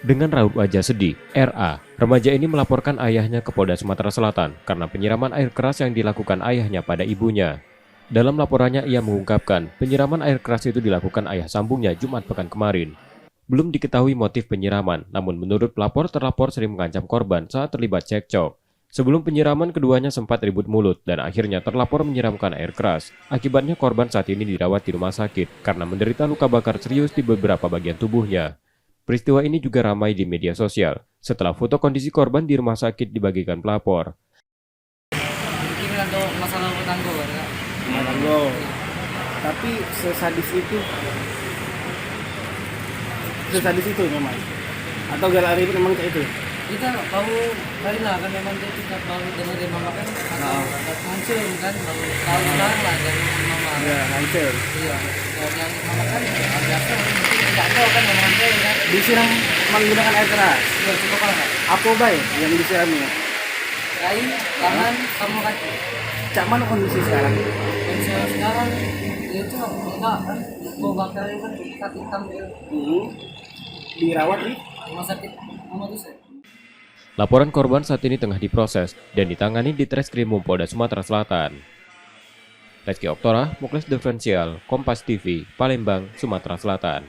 Dengan raut wajah sedih, RA, remaja ini melaporkan ayahnya ke Polda Sumatera Selatan karena penyiraman air keras yang dilakukan ayahnya pada ibunya. Dalam laporannya ia mengungkapkan penyiraman air keras itu dilakukan ayah sambungnya Jumat pekan kemarin. Belum diketahui motif penyiraman, namun menurut pelapor terlapor sering mengancam korban saat terlibat cekcok. Sebelum penyiraman keduanya sempat ribut mulut dan akhirnya terlapor menyiramkan air keras. Akibatnya korban saat ini dirawat di rumah sakit karena menderita luka bakar serius di beberapa bagian tubuhnya. Peristiwa ini juga ramai di media sosial setelah foto kondisi korban di rumah sakit dibagikan pelapor. Ini untuk masalah rumah tangga ya. Rumah tangga. Tapi sesadis itu memang. Atau gara ribut memang kayak itu. Kita baru kali lah kan memang dia tidak baru dari mama kan atau hancur kan baru tahu sekarang lah dari mama. Ya, hancur. Iya. Yang mama kan biasa mungkin tidak tahu kan yang hancur kan. Disiram menggunakan air keras. Iya cukup lah. Apa baik yang disiramnya? Kain, tangan, sama kaki. Cak mana kondisi sekarang? Kondisi sekarang itu enggak kan bau bakar itu kan kita hitam gitu. Dirawat di Rumah sakit mama tuh saya. Laporan korban saat ini tengah diproses dan ditangani di Treskrimum Polda Sumatera Selatan. Reski Oktora, Muklis Diferensial, Kompas TV, Palembang, Sumatera Selatan.